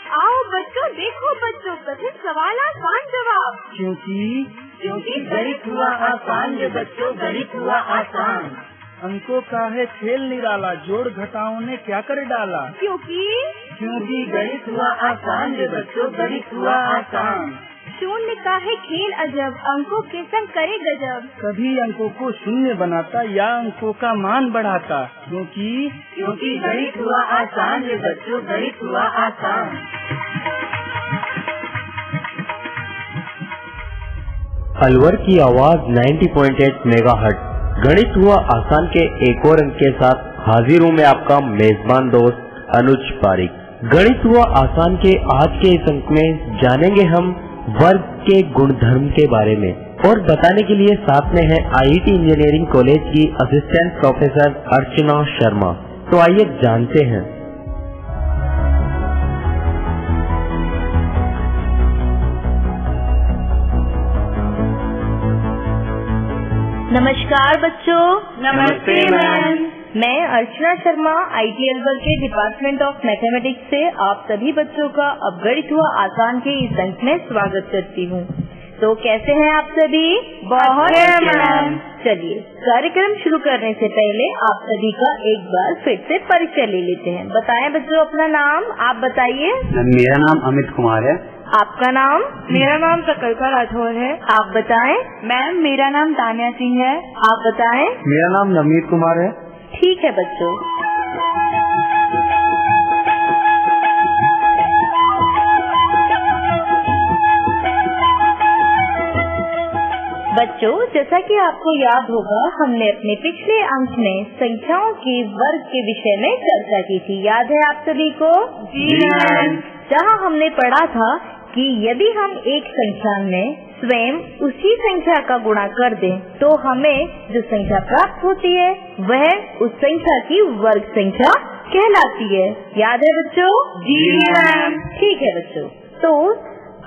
आओ बच्चों, देखो बच्चों, कठिन सवाल आसान जवाब। क्योंकि गणित हुआ आसान रे बच्चों, गणित हुआ आसान। अंकों का है खेल निराला, जोड़ घटाओं ने क्या कर डाला। क्योंकि गणित हुआ आसान रे बच्चों, गणित हुआ आसान। शून्य का है खेल अजब, अंकों के संग करे गजब। कभी अंकों को शून्य बनाता या अंकों का मान बढ़ाता। क्योंकि गणित हुआ आसान रे बच्चों, गणित हुआ आसान। अलवर की आवाज 90.8 मेगाहर्ट्ज। गणित हुआ आसान के एक और अंक के साथ हाजिर हूँ मैं आपका मेजबान दोस्त अनुज पारिक। गणित हुआ आसान के आज के इस अंक में जानेंगे हम वर्ग के गुणधर्म के बारे में, और बताने के लिए साथ में है IIT इंजीनियरिंग कॉलेज की असिस्टेंट प्रोफेसर अर्चना शर्मा। तो आइए जानते हैं। नमस्कार बच्चों। नमस्ते मैम। मैं अर्चना शर्मा IIT अलवर के डिपार्टमेंट ऑफ मैथमेटिक्स से आप सभी बच्चों का अब गणित हुआ आसान के इस अंक में स्वागत करती हूँ। तो कैसे हैं आप सभी? बहुत मैम। चलिए कार्यक्रम शुरू करने से पहले आप सभी का एक बार फिर से परिचय ले लेते हैं। बताएं बच्चों अपना नाम। आप बताइए। मेरा नाम अमित कुमार है। आपका नाम? मेरा नाम सकलका राठौर है। आप बताएं। मैम मेरा नाम तान्या सिंह है। आप बताएं। मेरा नाम नवनीत कुमार है। ठीक है बच्चों। बच्चों जैसा कि आपको याद होगा, हमने अपने पिछले अंक में संख्याओं के वर्ग के विषय में चर्चा की थी। याद है आप सभी को? जी मैम। जहाँ हमने पढ़ा था कि यदि हम एक संख्या में स्वयं उसी संख्या का गुणा कर दें तो हमें जो संख्या प्राप्त होती है वह उस संख्या की वर्ग संख्या कहलाती है। याद है बच्चों? जी मैम। ठीक है बच्चों, तो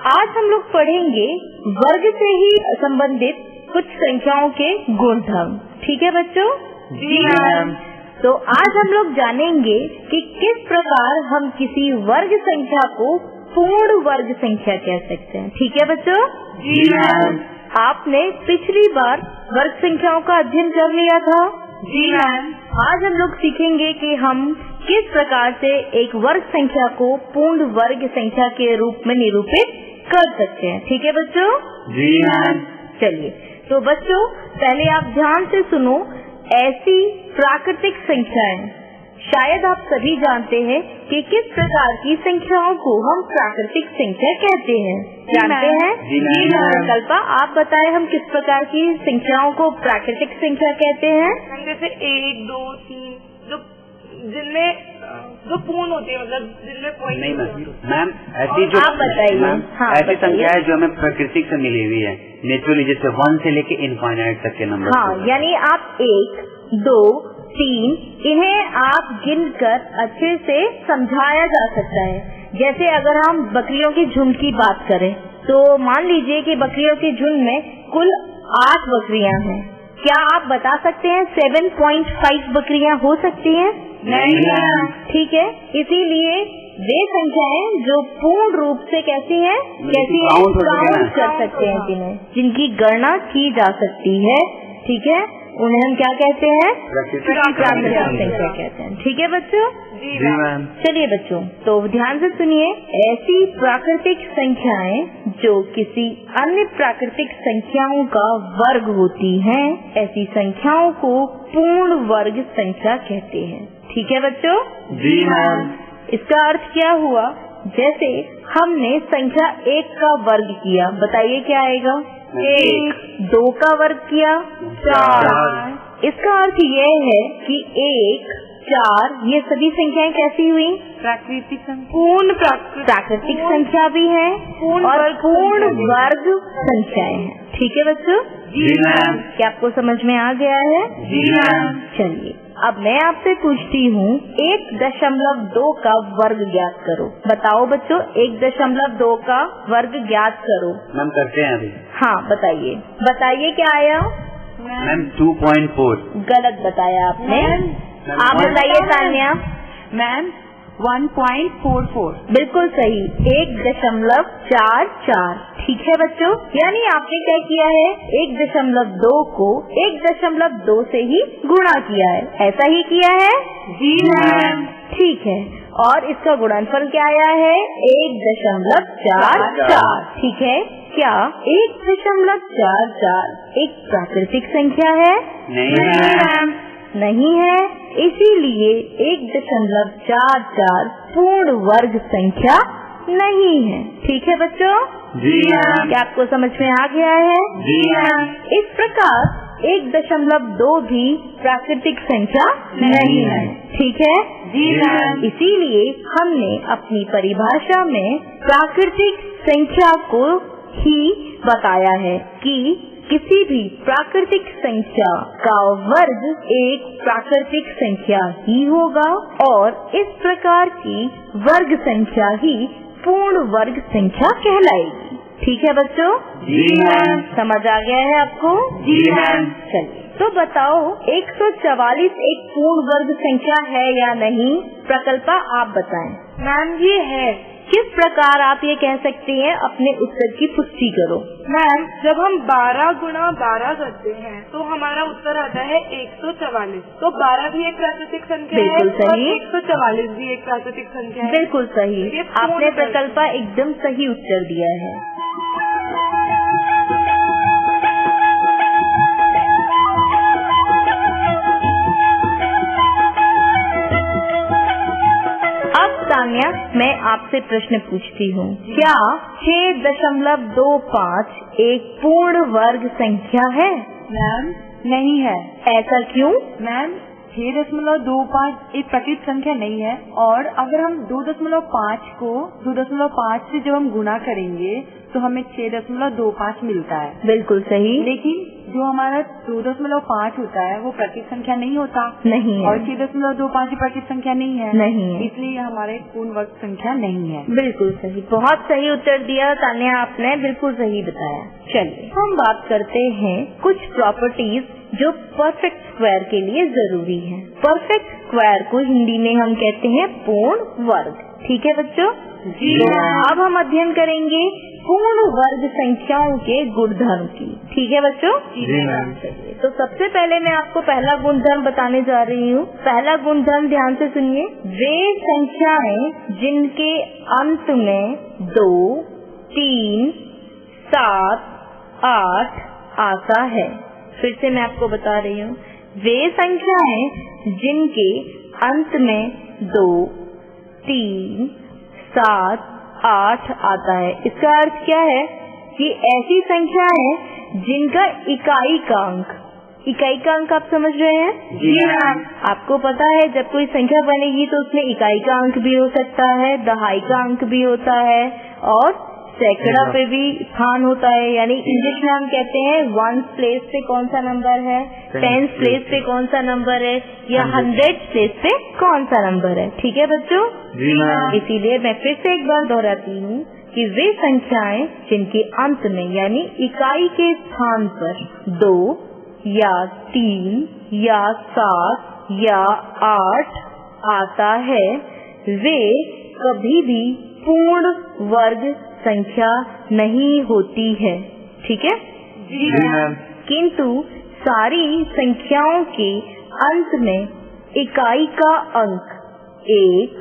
आज हम लोग पढ़ेंगे वर्ग से ही संबंधित कुछ संख्याओं के गुणधर्म। ठीक है बच्चों? जी मैम। तो आज हम लोग जानेंगे कि किस प्रकार हम किसी वर्ग संख्या को पूर्ण वर्ग संख्या कह सकते हैं। ठीक है बच्चों? जी मैम। आपने पिछली बार वर्ग संख्याओं का अध्ययन कर लिया था। जी मैम। आज हम लोग सीखेंगे कि हम किस प्रकार से एक वर्ग संख्या को पूर्ण वर्ग संख्या के रूप में निरूपित कर सकते हैं। ठीक है बच्चों? जी मैम। चलिए तो बच्चों पहले आप ध्यान से सुनो। ऐसी प्राकृतिक संख्याएं, शायद आप सभी जानते हैं कि किस प्रकार की संख्याओं को हम प्राकृतिक संख्या कहते हैं। जानते हैं? जी मैम। कल्पा आप बताएं हम किस प्रकार की संख्याओं को प्राकृतिक संख्या कहते हैं? जैसे 1, 2, 3 जिनमें जो पूर्ण होती है, मतलब जिनमें पॉइंट नहीं मैम, ऐसी जो आप बताइए। हाँ, ऐसी संख्या है जो हमें प्रकृति से मिली हुई है, नेचुरली, जैसे 1 से लेके इनफाइनाइट तक के नंबर। हाँ, यानी आप 1, 2, 3 इन्हें आप गिनकर अच्छे से समझाया जा सकता है। जैसे अगर हम बकरियों के झुंड की बात करें तो मान लीजिए कि बकरियों के झुंड में कुल 8 बकरियां हैं। क्या आप बता सकते हैं 7.5 बकरियां हो सकती हैं? नहीं। ठीक है, इसीलिए वे संख्याएं जो पूर्ण रूप से कैसी हैं, काउंट कर सकते हैं, जिनकी गणना की जा सकती है। ठीक है, उन्हें हम क्या कहते हैं? प्राकृतिक संख्या कहते हैं। ठीक है बच्चों? जी मैम। चलिए बच्चों, तो ध्यान से सुनिए। ऐसी प्राकृतिक संख्याएं जो किसी अन्य प्राकृतिक संख्याओं का वर्ग होती हैं, ऐसी संख्याओं को पूर्ण वर्ग संख्या कहते हैं। ठीक है बच्चों? जी मैम। इसका अर्थ क्या हुआ? जैसे हमने संख्या 1 का वर्ग किया, बताइए क्या आएगा? 1। 2 का वर्ग किया 4। इसका अर्थ यह है कि 1, 4 ये सभी संख्याएं कैसी हुई? प्राकृतिक संख्या, पूर्ण प्राकृतिक संख्या भी है और पूर्ण वर्ग संख्याएं हैं। ठीक है बच्चों? जी मैम। क्या आपको समझ में आ गया है? जी मैम। चलिए अब मैं आपसे पूछती हूँ 1.2 का वर्ग ज्ञात करो। बताओ बच्चों 1.2 का वर्ग ज्ञात करो। मैम करते हैं अभी। हाँ बताइए, बताइए क्या आया? मैम 2.4। गलत बताया आपने। आप बताइए तान्या। मैम 1.44। बिल्कुल सही, 1.44। ठीक है बच्चों, यानी आपने क्या किया है, 1.2 को 1.2 से ही गुणा किया है, ऐसा ही किया है? जी मैम। ठीक है, और इसका गुणनफल क्या आया है? 1.44। ठीक है, क्या 1.44 एक प्राकृतिक संख्या है? नहीं मैम। नहीं है, इसीलिए 1.44 पूर्ण वर्ग संख्या नहीं है। ठीक है बच्चों? जी मैम। क्या आपको समझ में आ गया है? जी मैम। इस प्रकार 1.2 भी प्राकृतिक संख्या नहीं है। ठीक है? जी मैम। इसीलिए हमने अपनी परिभाषा में प्राकृतिक संख्या को ही बताया है कि किसी भी प्राकृतिक संख्या का वर्ग एक प्राकृतिक संख्या ही होगा और इस प्रकार की वर्ग संख्या ही पूर्ण वर्ग संख्या कहलाएगी। ठीक है बच्चों? जी मैम। समझ आ गया है आपको? जी मैम। चलिए, तो बताओ 144 एक पूर्ण वर्ग संख्या है या नहीं? प्रकल्पा आप बताएं। मैम ये है। किस प्रकार आप ये कह सकती हैं? अपने उत्तर की पुष्टि करो। मैम जब हम 12 गुणा 12 करते हैं तो हमारा उत्तर आता है 144। तो 12 भी एक प्राकृतिक संख्या है बिल्कुल और सही। 144 भी एक प्राकृतिक संख्या है। बिल्कुल सही, ये पूर्ण आपने वर्ग प्रकल्पा एकदम सही उत्तर दिया है। अब तान्या, मैं आपसे प्रश्न पूछती हूँ, क्या 6.25 एक पूर्ण वर्ग संख्या है? मैम नहीं है। ऐसा क्यों? मैम 6.25 एक प्राकृतिक संख्या नहीं है, और अगर हम 2.5 को 2.5 से जब हम गुणा करेंगे तो हमें 6.25 मिलता है। बिल्कुल सही। लेकिन जो हमारा 2.5 होता है वो प्राकृतिक संख्या नहीं होता। नहीं है। और 6.25 प्राकृतिक संख्या नहीं है। नहीं है। इसलिए हमारे पूर्ण वर्ग संख्या नहीं है। बिल्कुल सही, बहुत सही उत्तर दिया तान्या आपने, बिल्कुल सही बताया। चलिए हम बात करते हैं कुछ प्रॉपर्टीज जो परफेक्ट स्क्वायर के लिए जरूरी है। परफेक्ट स्क्वायर को हिंदी में हम कहते हैं पूर्ण वर्ग। ठीक है बच्चों? जी। तो अब हम अध्ययन करेंगे पूर्ण वर्ग संख्याओं के गुणधर्म की। ठीक है बच्चों? जी मैम। तो सबसे पहले मैं आपको पहला गुणधर्म बताने जा रही हूँ। पहला गुणधर्म ध्यान से सुनिए। वे संख्याएं जिनके अंत में 2, 3, 7, 8 आता है। फिर से मैं आपको बता रही हूँ, वे संख्याएं जिनके अंत में 2, 3, 7, 8 आता है। इसका अर्थ क्या है कि ऐसी संख्या है जिनका इकाई का अंक आप समझ रहे हैं? जी मैम। आपको पता है जब कोई संख्या बनेगी तो उसमें इकाई का अंक भी हो सकता है, दहाई का अंक भी होता है और सैकड़ा पे भी स्थान होता है। यानी इंग्लिश में हम कहते हैं 1 प्लेस पे कौन सा नंबर है, 10 प्लेस पे कौन सा नंबर है या 100 प्लेस पे कौन सा नंबर है। ठीक है बच्चों? जी मैम। इसीलिए मैं फिर से एक बार दोहराती हूँ कि वे संख्याएं जिनके अंत में यानी इकाई के स्थान पर 2 या 3 या 7 या 8 आता है, वे कभी भी पूर्ण वर्ग संख्या नहीं होती है। ठीक है? जी मैम। किंतु सारी संख्याओं के अंत में इकाई का अंक 1,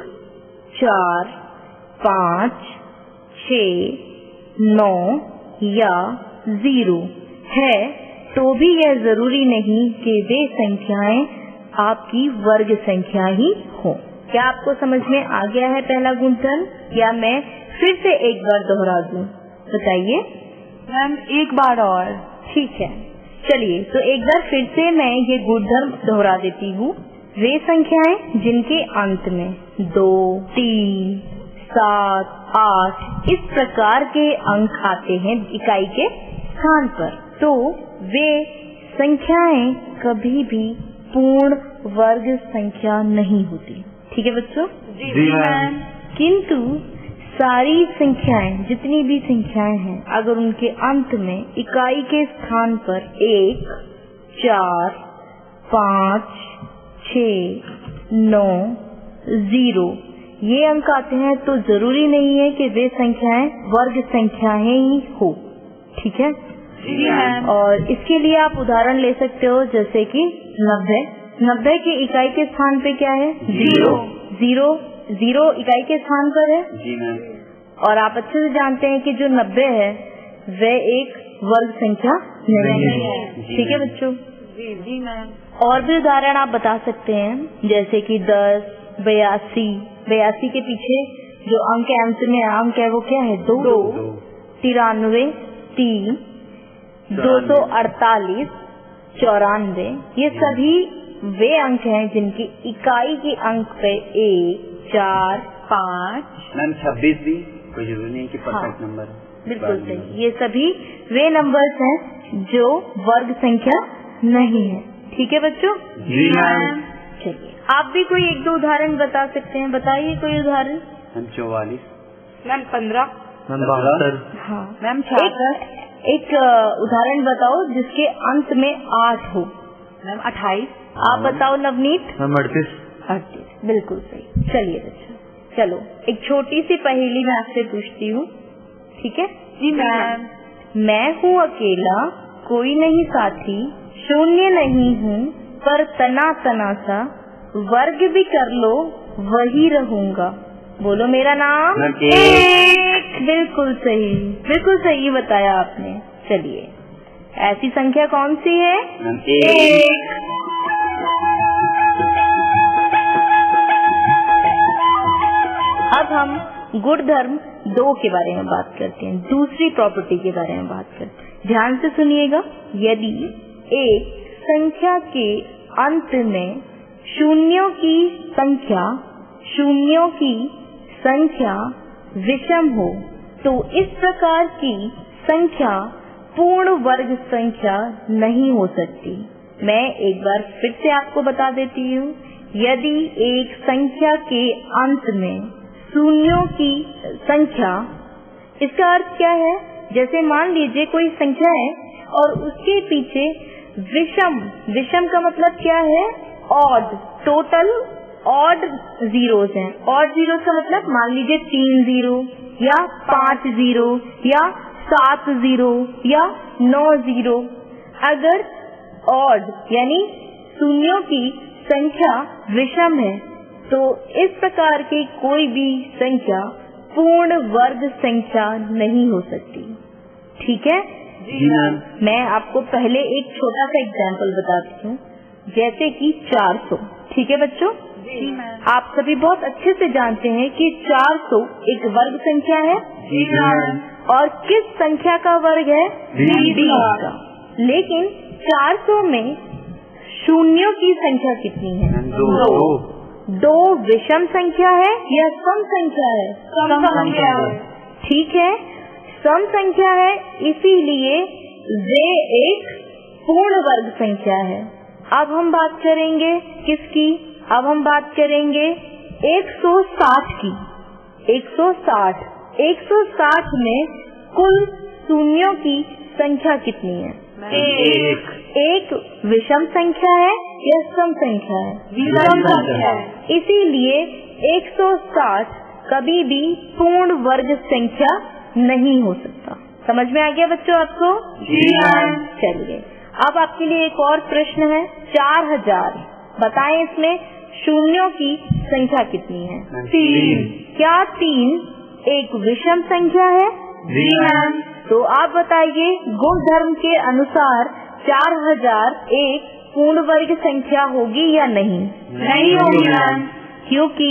4, 5, 6, 9 या 0 है, तो भी यह जरूरी नहीं कि वे संख्याएं आपकी वर्ग संख्या ही हो। क्या आपको समझ में आ गया है पहला गुणधर्म, या मैं फिर से एक बार दोहरा दूं? बताइए। मैम एक बार और। ठीक है, चलिए तो एक बार फिर से मैं ये गुणधर्म दोहरा देती हूँ। वे संख्याएं जिनके अंत में 2, 3, 7, 8 इस प्रकार के अंक आते हैं इकाई के स्थान पर, तो वे संख्याएं कभी भी पूर्ण वर्ग संख्या नहीं होती। ठीक है बच्चों? जी मैम। किंतु सारी संख्याएं, जितनी भी संख्याएं हैं, अगर उनके अंत में इकाई के स्थान पर 1, 4, 5, 6, 9, 0 ये अंक आते हैं तो जरूरी नहीं है कि वे संख्याएं वर्ग संख्याएं ही हो। ठीक है। जी मैम। और इसके लिए आप उदाहरण ले सकते हो, जैसे कि 90। 90 की इकाई के स्थान पे क्या है? 0। 0 इकाई के स्थान पर है। जी मैम। और आप अच्छे से जानते हैं कि जो 90 है वह एक वर्ग संख्या नहीं है। ठीक है बच्चों। जी मैम। और भी उदाहरण आप बता सकते हैं, जैसे कि 10, 82। 82 के पीछे जो अंक अंत में अंक है वो क्या है? 2। 93, 3, 248, 94। ये सभी वे अंक हैं जिनकी इकाई के अंक पे 1, 4, 5। मैम 26 भी कोई जरूरी नहीं कि परफेक्ट हाँ, नंबर है। बिल्कुल सही। ये सभी वे नंबर्स हैं जो वर्ग संख्या नहीं है। ठीक है बच्चों। जी मैम। चलिए आप भी कोई 1-2 उदाहरण बता सकते हैं, बताइए कोई उदाहरण। मैम 44। मैम 15। मैम 72। हाँ मैम एक उदाहरण बताओ जिसके अंत में 8 हो। मैम 28। आप बताओ नवनीत। मैम 38। 38, बिल्कुल सही। चलिए बच्चों, चलो एक छोटी सी पहेली मैं आपसे पूछती हूँ। ठीक है। जी मैम। मैं हूँ अकेला, कोई नहीं साथी, शून्य नहीं हूँ पर तना तना सा, वर्ग भी कर लो वही रहूंगा। बोलो मेरा नाम। मैम एक। बिल्कुल सही बताया आपने। चलिए ऐसी संख्या कौन सी है? मैम 1। अब हम गुण धर्म 2 के बारे में बात करते हैं, दूसरी प्रॉपर्टी के बारे में बात करते हैं। ध्यान से सुनिएगा। यदि एक संख्या के अंत में शून्यों की संख्या विषम हो तो इस प्रकार की संख्या पूर्ण वर्ग संख्या नहीं हो सकती। मैं एक बार फिर से आपको बता देती हूँ। यदि एक संख्या के अंत में शून्यों की संख्या, इसका अर्थ क्या है? जैसे मान लीजिए कोई संख्या है और उसके पीछे विषम का मतलब क्या है? ऑड, टोटल ऑड जीरोस हैं। ऑड जीरोस का मतलब मान लीजिए 3 0 या 5 0 या 7 0 या 9 0। अगर ऑड यानी शून्यों की संख्या विषम है तो इस प्रकार की कोई भी संख्या पूर्ण वर्ग संख्या नहीं हो सकती। ठीक है। जी मैम। मैं आपको पहले एक छोटा सा एग्जाम्पल बताती हूँ, जैसे कि 400। ठीक है बच्चों। जी मैम। आप सभी बहुत अच्छे से जानते हैं कि 400 एक वर्ग संख्या है। जी मैम। और किस संख्या का वर्ग है? 20 का। लेकिन 400 में शून्यों की संख्या कितनी है? मैम 2। 2 विषम संख्या है या सम संख्या है? सम संख्या है। ठीक है, सम संख्या है, इसीलिए वे एक पूर्ण वर्ग संख्या है। अब हम बात करेंगे किसकी? अब हम बात करेंगे 160 की। 160 में कुल शून्यों की संख्या कितनी है? 1 विषम संख्या है या सम संख्या है? विषम संख्या है। इसीलिए 160 कभी भी पूर्ण वर्ग संख्या नहीं हो सकता। समझ में आ गया बच्चों आपको? जी मैम। चलिए अब आपके लिए एक और प्रश्न है। 4000, बताएं इसमें शून्यों की संख्या कितनी है? 3। क्या 3 एक विषम संख्या है? जी मैम। तो आप बताइए गुण धर्म के अनुसार 4000 एक पूर्ण वर्ग संख्या होगी या नहीं? नहीं होगी मैम। क्योंकि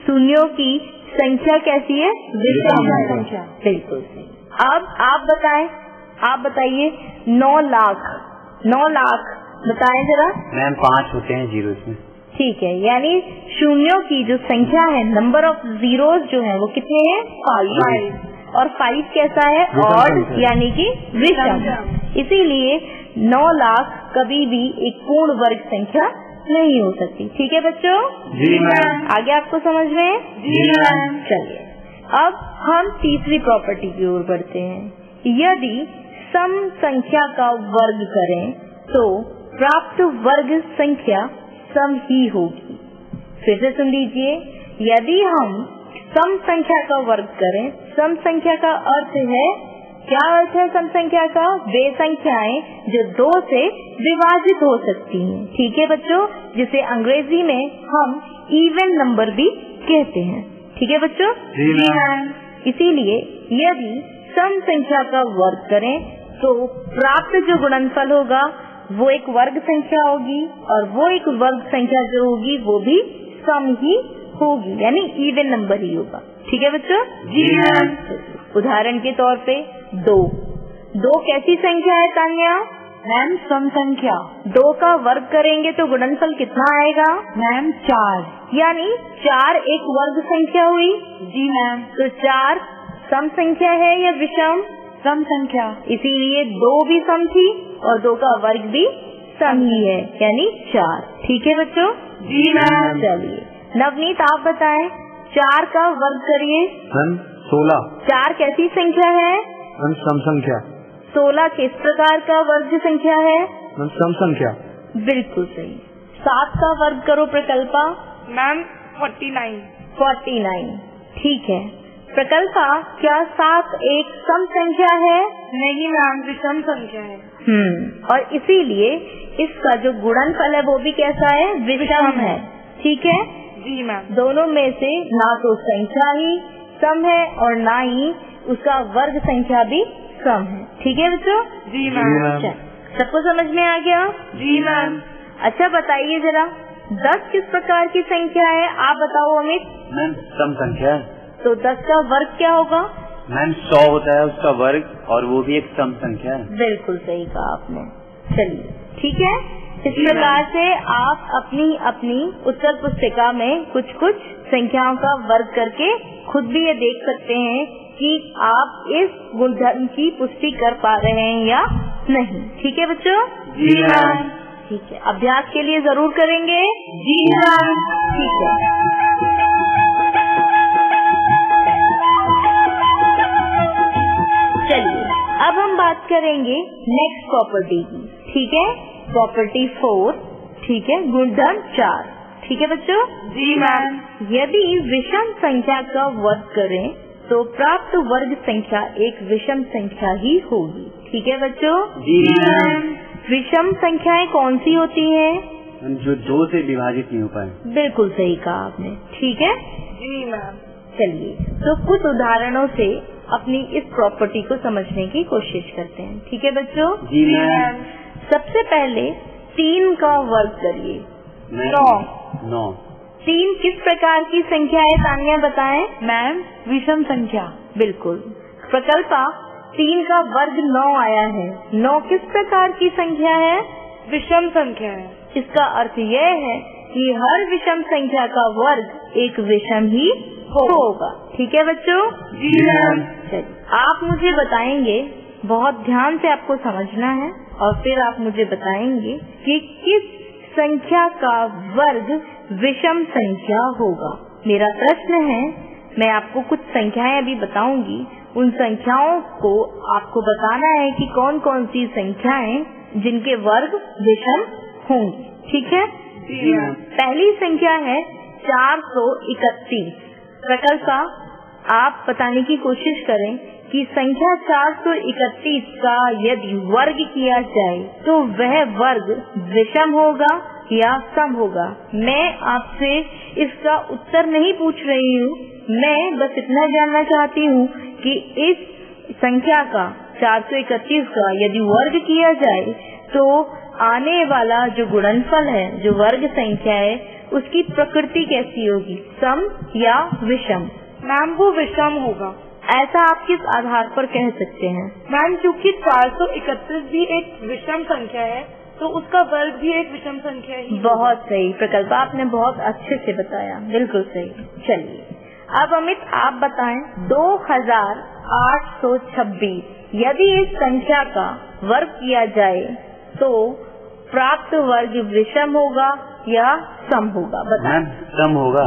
शून्यों की संख्या कैसी है? विषम संख्या। बिल्कुल सही। अब आप बताइए 9 लाख बताएं जरा। मैम 5 होते हैं जीरो में। ठीक है, यानी शून्यों की जो संख्या है, नंबर ऑफ जीरोस जो है वो कितने हैं? 5। और 5 कैसा है? ऑड यानी कि विषम। इसीलिए 9 लाख कभी भी एक पूर्ण वर्ग संख्या नहीं हो सकती। ठीक है बच्चों? जी मैम। आगे आपको समझ में? जी मैम। चलिए अब हम तीसरी प्रॉपर्टी की ओर बढ़ते हैं। यदि सम संख्या का वर्ग करें तो प्राप्त वर्ग संख्या सम ही होगी। फिर से सुन लीजिए। यदि हम सम संख्या का वर्ग करें, सम संख्या का अर्थ है, क्या अर्थ है सम संख्या का? वे संख्याएं जो 2 से विभाजित हो सकती हैं। ठीक है बच्चों, जिसे अंग्रेजी में हम इवन नंबर भी कहते हैं। ठीक है बच्चों? जी मैम। इसीलिए यदि सम संख्या का वर्ग करें तो प्राप्त जो गुणनफल होगा वो एक वर्ग संख्या होगी, और वो एक वर्ग संख्या जो होगी वो भी सम ही होगी, यानी इवन नंबर ही होगा। ठीक है बच्चों? जी मैम। उदाहरण के तौर पे 2 कैसी संख्या है तान्या? मैम सम संख्या। 2 का वर्ग करेंगे तो गुणनफल कितना आएगा? मैम 4। यानी 4 एक वर्ग संख्या हुई। जी मैम। तो 4 सम संख्या है या विषम? सम संख्या। इसीलिए 2 भी सम थी और 2 का वर्ग भी सम ही है, यानी 4। ठीक है बच्चों? जी मैम। चलिए नवनीत आप बताएं, 4 का वर्ग करिए। मैम 16। 4 कैसी संख्या है? मैम सम संख्या। 16 किस प्रकार का वर्ग संख्या है? मैम सम संख्या। बिल्कुल सही। 7 का वर्ग करो प्रकल्पा। मैम 49। 49। ठीक है प्रकल्पा, क्या 7 एक सम संख्या है? नहीं मैम, विषम संख्या है। और इसीलिए इसका जो गुणनफल है वो भी कैसा है? विषम है। ठीक है? जी मैम। दोनों में से ना तो संख्या ही सम है और ना ही उसका वर्ग संख्या भी सम है। ठीक है बच्चों? जी मैम। अच्छा, सबको समझ में आ गया? जी मैम। अच्छा बताइए जरा, 10 किस प्रकार की संख्या है? आप बताओ अमित। मैम सम संख्या है। तो 10 का वर्ग क्या होगा? मैम 100 होता है उसका वर्ग, और वो भी एक सम संख्या है। बिल्कुल सही कहा आपने। चलिए ठीक है, इस प्रकार से आप अपनी अपनी उत्तर पुस्तिका में कुछ कुछ संख्याओं का वर्ग करके खुद भी ये देख सकते हैं कि आप इस गुणधर्म की पुष्टि कर पा रहे हैं या नहीं। ठीक है बच्चों? जी मैम। ठीक है, अभ्यास के लिए जरूर करेंगे। जी मैम। ठीक है। चलिए अब हम बात करेंगे नेक्स्ट प्रॉपर्टी की। ठीक है, प्रॉपर्टी 4। ठीक है, गुणधर्म 4। ठीक है बच्चों? जी मैम। यदि विषम संख्या का वर्ग करें तो प्राप्त वर्ग संख्या एक विषम संख्या ही होगी। ठीक है बच्चों? जी मैम। विषम संख्याएं कौन सी होती हैं? जो 2 से विभाजित नहीं हो पाए। बिल्कुल सही कहा आपने। ठीक है, जी मैम। चलिए तो कुछ उदाहरणों से अपनी इस प्रॉपर्टी को समझने की कोशिश करते हैं। ठीक है बच्चों? जी मैम। सबसे पहले 3 का वर्ग करिए। 9। 3 किस प्रकार की संख्या है तान्या बताएं? मैम विषम संख्या। बिल्कुल। प्रकल्पा, 3 का वर्ग 9 आया है। 9 किस प्रकार की संख्या है? विषम संख्या है। इसका अर्थ यह है कि हर विषम संख्या का वर्ग एक विषम ही होगा। ठीक है बच्चों? जी मैम। चलिए आप मुझे बताएंगे, बहुत ध्यान से आपको समझना है, और फिर आप मुझे बताएंगे कि किस संख्या का वर्ग विषम संख्या होगा। मेरा प्रश्न है, मैं आपको कुछ संख्याएं अभी बताऊंगी, उन संख्याओं को आपको बताना है कि कौन कौन सी संख्याएं जिनके वर्ग विषम होंगे। ठीक है? जी मैम। पहली संख्या है 431। प्रकल्पा, आप बताने की कोशिश करें कि संख्या 431 का यदि वर्ग किया जाए तो वह वर्ग विषम होगा या सम होगा। मैं आपसे इसका उत्तर नहीं पूछ रही हूँ, मैं बस इतना जानना चाहती हूँ कि इस संख्या का 431 का यदि वर्ग किया जाए तो आने वाला जो गुणनफल है, जो वर्ग संख्या है, उसकी प्रकृति कैसी होगी, सम या विषम? मैम वो विषम होगा। ऐसा आप किस आधार पर कह सकते हैं? मैम क्योंकि 431 भी एक विषम संख्या है तो उसका वर्ग भी एक विषम संख्या ही। बहुत सही प्रकल्प, आपने बहुत अच्छे से बताया, बिल्कुल सही। चलिए अब अमित आप बताएं, 2826 यदि इस संख्या का वर्ग किया जाए तो प्राप्त वर्ग विषम होगा या सम होगा? बताएं। मैम सम होगा।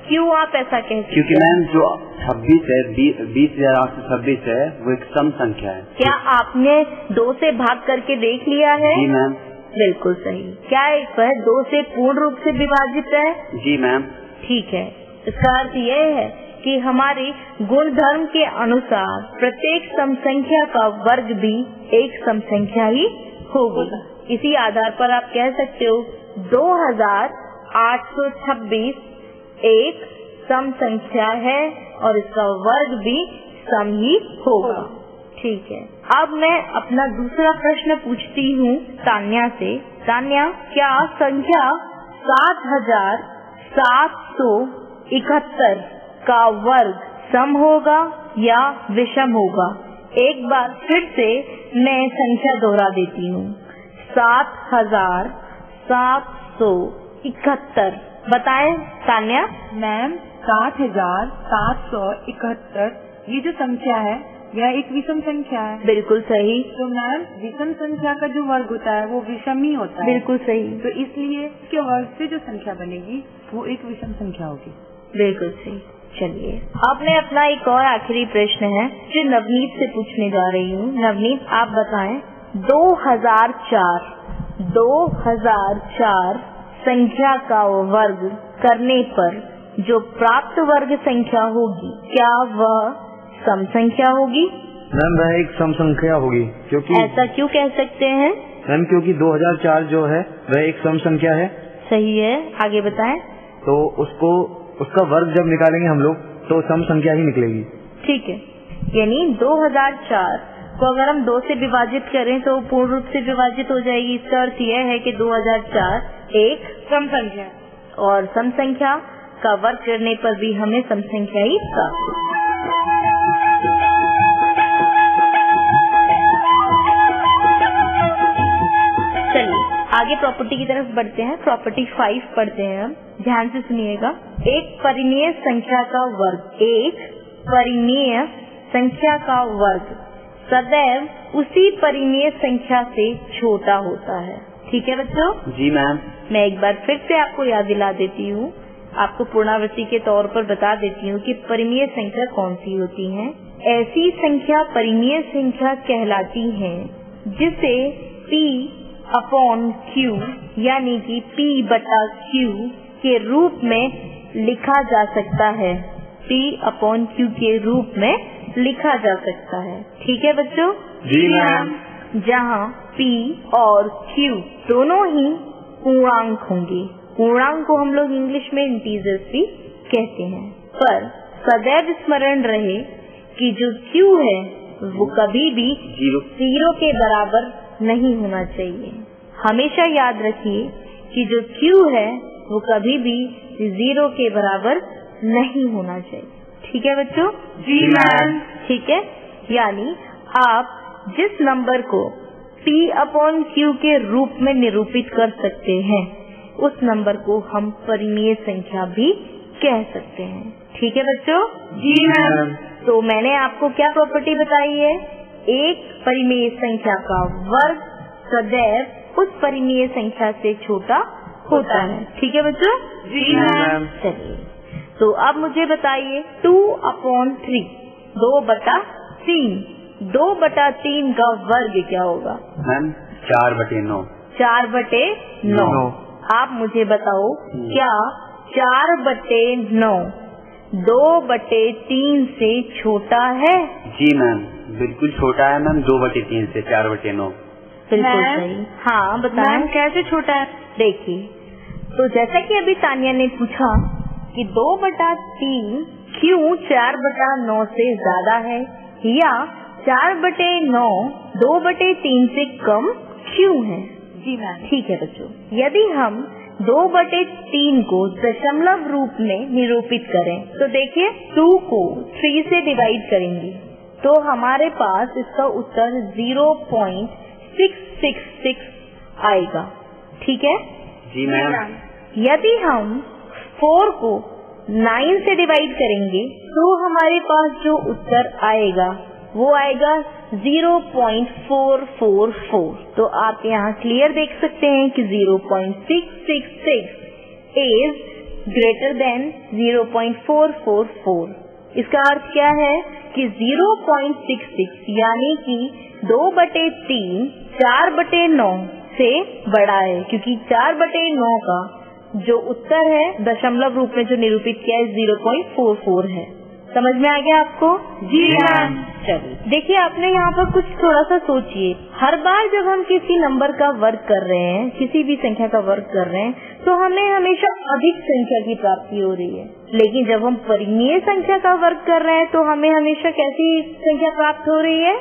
क्यों आप ऐसा कहते हैं? क्योंकि मैम जो 26 है, 20,826 है, वो एक सम संख्या है। क्या आपने 2 से भाग करके देख लिया है? जी मैम। बिल्कुल सही। क्या वह 2 से पूर्ण रूप से विभाजित है? जी मैम। ठीक है, इसका अर्थ यह है कि हमारी गुणधर्म के अनुसार प्रत्येक सम संख्या का वर्ग भी एक सम संख्या ही होगी। इसी आधार पर आप कह सकते हो 2826 एक सम संख्या है और इसका वर्ग भी सम ही होगा। ठीक है, अब मैं अपना दूसरा प्रश्न पूछती हूँ तान्या से। तान्या, क्या संख्या 7771 का वर्ग सम होगा या विषम होगा? एक बार फिर से मैं संख्या दोहरा देती हूँ, 7771। बताएं तान्या। मैम 7771 ये जो संख्या है यह एक विषम संख्या है। बिल्कुल सही। तो मैम विषम संख्या का जो वर्ग होता है वो विषम ही होता है। बिल्कुल सही। तो इसलिए इसके वर्ग से जो संख्या बनेगी वो एक विषम संख्या होगी। बिल्कुल सही। चलिए, अब मैं अपना एक और आखिरी प्रश्न है जो नवनीत से पूछने जा रही हूँ। नवनीत, आप बताएं 2004 संख्या का वर्ग करने पर जो प्राप्त वर्ग संख्या होगी क्या वह सम संख्या होगी? मैम वह एक सम संख्या होगी। क्योंकि ऐसा क्यों कह सकते हैं? मैम क्योंकि 2004 जो है वह एक सम संख्या है। सही है, आगे बताएं। तो उसका वर्ग जब निकालेंगे हम लोग तो सम संख्या ही निकलेगी। ठीक है, यानी 2004 को अगर हम 2 से विभाजित करें तो पूर्ण रूप से विभाजित हो जाएगी। इसका अर्थ यह है कि 2004 एक सम संख्या और सम संख्या का वर्ग करने पर भी हमें सम संख्या ही प्राप्त होगी। चलिए आगे प्रॉपर्टी की तरफ बढ़ते हैं। प्रॉपर्टी 5 पढ़ते हैं हम, ध्यान से सुनिएगा। एक परिमेय संख्या का वर्ग, एक परिमेय संख्या का वर्ग सदैव उसी परिमेय संख्या से छोटा होता है। ठीक है बच्चों? जी मैम। मैं एक बार फिर से आपको याद दिला देती हूँ, आपको पूर्णावृत्ति के तौर पर बता देती हूँ कि परिमेय संख्या कौन सी होती है। ऐसी संख्या परिमेय संख्या कहलाती है जिसे P/Q यानी कि P/Q के रूप में लिखा जा सकता है। P/Q के रूप में लिखा जा सकता है। ठीक है बच्चों? जी मैम। जहाँ P और Q दोनों ही पूर्णांक होंगे। पूर्णांक को हम लोग इंग्लिश में इंटीजर्स भी कहते हैं। पर सदैव स्मरण रहे कि जो Q है वो कभी भी 0 के बराबर नहीं होना चाहिए। हमेशा याद रखिए कि जो Q है वो कभी भी 0 के बराबर नहीं होना चाहिए। ठीक है बच्चों? जी मैम। ठीक है, यानी आप जिस नंबर को P/Q के रूप में निरूपित कर सकते हैं उस नंबर को हम परिमेय संख्या भी कह सकते हैं। ठीक है बच्चों? जी मैम। तो मैंने आपको क्या प्रॉपर्टी बताई है? एक परिमेय संख्या का वर्ग सदैव उस परिमेय संख्या से छोटा होता है। ठीक है बच्चों? जी मैम। चलिए, तो अब मुझे बताइए 2/3 2/3 2/3 का वर्ग क्या होगा? मैम 4/9। 4/9। आप मुझे बताओ क्या 4/9 2/3 से छोटा है? जी मैम, बिल्कुल छोटा है मैम, 2/3 से 4/9। बिल्कुल मैम? सही। हाँ बताएं। मैम कैसे छोटा है? देखिए, तो जैसा कि अभी तान्या ने पूछा कि 2/3 क्यों 4/9 से ज्यादा है या 4/9 2/3 से कम क्यों है? जी मैम। ठीक है बच्चों, यदि हम 2/3 को दशमलव रूप में निरूपित करें तो देखिए 2 को 3 से डिवाइड करेंगे तो हमारे पास इसका उत्तर 0.666 आएगा। ठीक है? जी मैम। यदि हम 4 को 9 से डिवाइड करेंगे तो हमारे पास जो उत्तर आएगा वो आएगा 0.444। तो आप यहाँ क्लियर देख सकते हैं कि 0.666 इज ग्रेटर देन 0.444। इसका अर्थ क्या है कि 0.66 यानी कि 2/3 4/9 से बड़ा है, क्योंकि 4/9 का जो उत्तर है दशमलव रूप में जो निरूपित किया है 0.44 है। समझ में आ गया आपको? जी मैम। चलिए देखिए, आपने यहाँ पर कुछ थोड़ा सा सोचिए। हर बार जब हम किसी नंबर का वर्ग कर रहे हैं, किसी भी संख्या का वर्ग कर रहे हैं, तो हमें हमेशा अधिक संख्या की प्राप्ति हो रही है। लेकिन जब हम परिमेय संख्या का वर्ग कर रहे हैं तो हमें हमेशा कैसी संख्या प्राप्त हो रही है?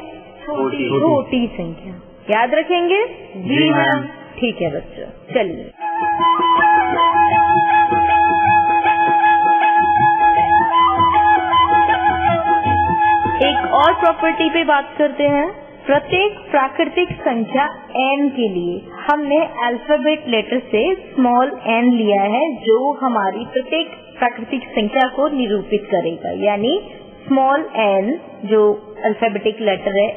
छोटी संख्या। याद रखेंगे? जी मैम। ठीक है बच्चों, चलिए एक और प्रॉपर्टी पे बात करते हैं। प्रत्येक प्राकृतिक संख्या n के लिए हमने अल्फाबेट लेटर से स्मॉल n लिया है, जो हमारी प्रत्येक प्राकृतिक संख्या को निरूपित करेगा। यानी स्मॉल n जो अल्फाबेटिक लेटर है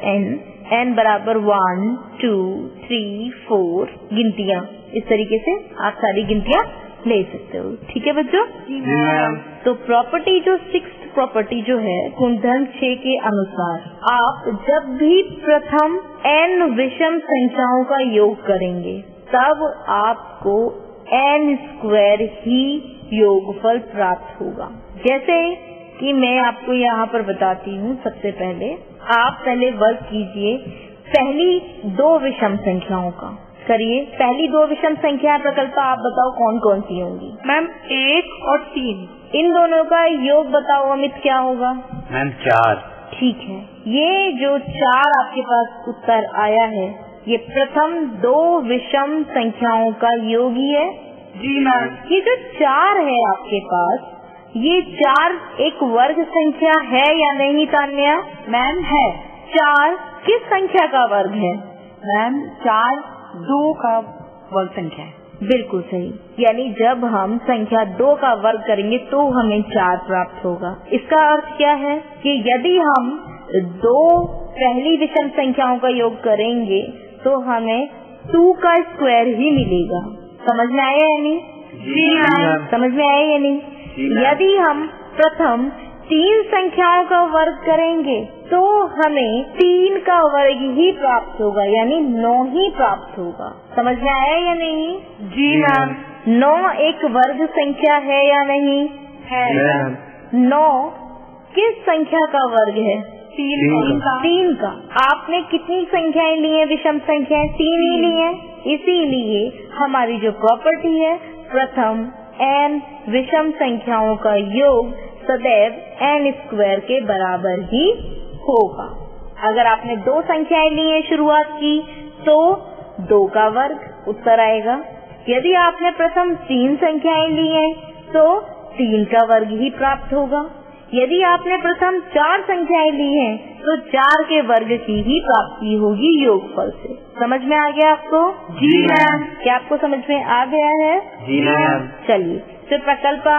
n बराबर 1, 2, 3, 4 गिनतियाँ। इस तरीके से आप सारी गिनतियाँ ले सकते हो। ठीक है बच्चों? तो प्रॉपर्टी जो 6th प्रॉपर्टी जो है गुणधर्म 6 के अनुसार, आप जब भी प्रथम n विषम संख्याओं का योग करेंगे तब आपको n स्क्वायर ही योगफल प्राप्त होगा। जैसे कि मैं आपको यहाँ पर बताती हूँ। सबसे पहले आप वर्ग कीजिए पहली 2 विषम संख्याओं का। करिए, पहली 2 विषम संख्या प्रकल्पा आप बताओ कौन कौन सी होंगी? मैम 1 और 3। इन दोनों का योग बताओ अमित, क्या होगा? मैम 4। ठीक है, ये जो 4 आपके पास उत्तर आया है, ये प्रथम 2 विषम संख्याओं का योग ही है। जी मैम। ये जो 4 है आपके पास, ये 4 एक वर्ग संख्या है या नहीं तान्या? मैम है। 4 किस संख्या का वर्ग है? मैम 4 2 का वर्ग संख्या है। बिल्कुल सही। यानी जब हम संख्या 2 का वर्ग करेंगे तो हमें 4 प्राप्त होगा। इसका अर्थ क्या है कि यदि हम 2 पहली विषम संख्याओं का योग करेंगे तो हमें 2 का स्क्वायर ही मिलेगा। समझ में आया या नहीं? जी मैम। समझ में आया या नहीं? यदि हम प्रथम 3 संख्याओं का वर्ग करेंगे तो हमें 3 का वर्ग ही प्राप्त होगा, यानी 9 ही प्राप्त होगा। समझ में आया या नहीं? जी मैम। 9 एक वर्ग संख्या है या नहीं? है। 9 किस संख्या का वर्ग है? 3 का। आपने कितनी संख्याएं ली हैं? विषम संख्याएं 3 ही ली हैं। इसीलिए हमारी जो प्रॉपर्टी है, प्रथम n विषम संख्याओं का योग सदैव n स्क्वायर के बराबर ही होगा। अगर आपने 2 संख्याएं ली हैं शुरुआत की तो 2 का वर्ग उत्तर आएगा। यदि आपने प्रथम 3 संख्याएं ली हैं तो 3 का वर्ग ही प्राप्त होगा। यदि आपने प्रथम 4 संख्याएं ली हैं तो 4 के वर्ग की ही प्राप्ति होगी योगफल से। समझ में आ गया आपको? जी मैम। क्या आपको समझ में आ गया है? जी मैम। चलिए, तो प्रकल्पा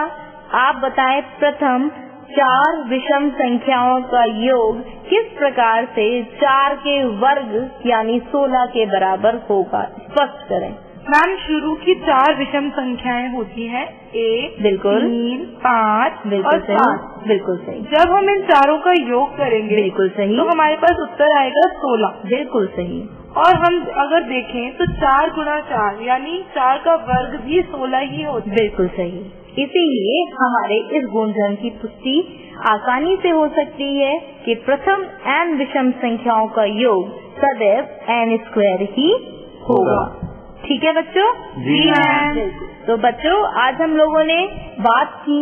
आप बताएं प्रथम 4 विषम संख्याओं का योग किस प्रकार से 4 के वर्ग यानी 16 के बराबर होगा, स्पष्ट करें। मैम शुरू की 4 विषम संख्याएं होती हैं 1, बिल्कुल 3, 5 बिल्कुल और सही। 7। बिल्कुल सही। जब हम इन चारों का योग करेंगे बिल्कुल सही। तो हमारे पास उत्तर आएगा 16। बिल्कुल सही। और हम अगर देखें तो 4 गुना 4 यानी 4 का वर्ग भी 16 ही होता है। बिल्कुल सही। इसीलिए हमारे इस गुणधर्म की पुष्टि आसानी से हो सकती है कि प्रथम n विषम संख्याओं का योग सदैव n स्क्वायर ही होगा। ठीक है बच्चों? जी मैम। तो बच्चों, आज हम लोगों ने बात की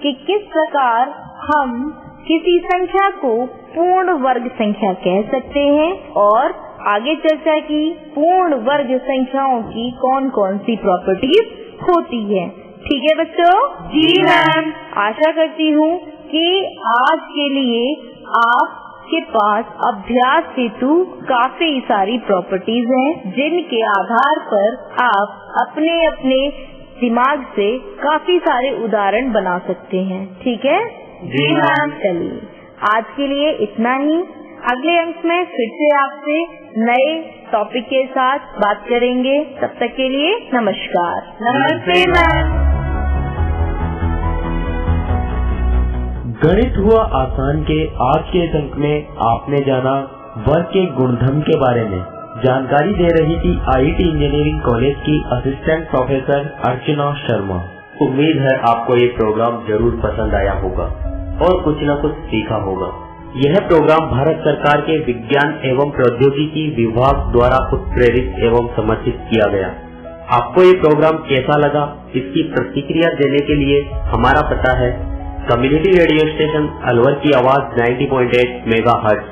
कि किस प्रकार हम किसी संख्या को पूर्ण वर्ग संख्या कह सकते हैं और आगे चर्चा की पूर्ण वर्ग संख्याओं की कौन कौन सी प्रॉपर्टीज होती है। ठीक है बच्चों? जी मैम। आशा करती हूँ कि आज के लिए आपके पास अभ्यास हेतु काफी सारी प्रॉपर्टीज हैं जिनके आधार पर आप अपने अपने दिमाग से काफी सारे उदाहरण बना सकते हैं। ठीक है? जी मैम। चलिए, आज के लिए इतना ही। अगले अंक में फिर से आपसे नए टॉपिक के साथ बात करेंगे। तब तक के लिए नमस्कार। नमस्ते मैम। गणित हुआ आसान के आज के इस अंक में आपने जाना वर्ग के गुणधर्म के बारे में। जानकारी दे रही थी IIT इंजीनियरिंग कॉलेज की असिस्टेंट प्रोफेसर अर्चना शर्मा। उम्मीद है आपको ये प्रोग्राम जरूर पसंद आया होगा और कुछ न कुछ सीखा होगा। यह प्रोग्राम भारत सरकार के विज्ञान एवं प्रौद्योगिकी विभाग द्वारा उत्प्रेरित एवं समर्थित किया गया। आपको ये प्रोग्राम कैसा लगा, इसकी प्रतिक्रिया देने के लिए हमारा पता है कम्युनिटी रेडियो स्टेशन अलवर की आवाज 90.8 megahertz,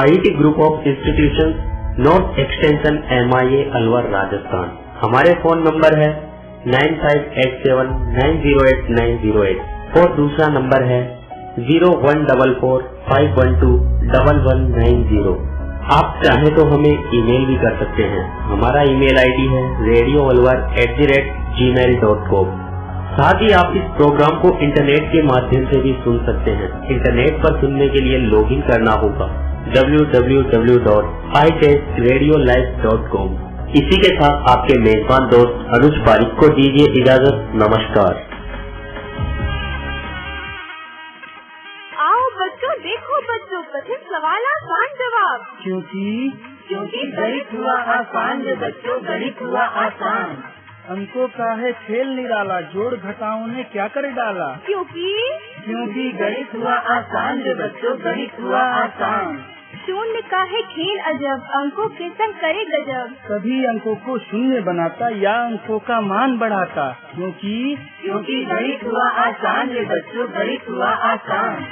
IIT group of institution, north extension MIA Alwar Rajasthan. हमारे फोन नंबर है 9587908908 और दूसरा नंबर है 014451211190। आप चाहे तो हमें ईमेल भी कर सकते हैं। हमारा ईमेल ID है radioalwar@gmail.com। साथ ही आप इस प्रोग्राम को इंटरनेट के माध्यम से भी सुन सकते हैं। इंटरनेट पर सुनने के लिए लॉगिन करना होगा www.itestradiolive.com। इसी के साथ आपके मेजबान दोस्त अनुज पारिक को दीजिए इजाजत। नमस्कार। आओ बच्चों, देखो बच्चों, कठिन सवाल आसान जवाब। क्योंकि गणित हुआ आसान रे बच्चों, गणित हुआ आसान। अंकों का है खेल निराला, जोड़ घटाओं ने क्या कर डाला। क्योंकि गणित हुआ आसान रे बच्चों, गणित हुआ आसान। शून्य का है खेल अजब, अंकों के संग करे गजब। सभी अंकों को शून्य बनाता या अंकों का मान बढ़ाता। क्योंकि गणित हुआ आसान रे बच्चों, गणित हुआ आसान।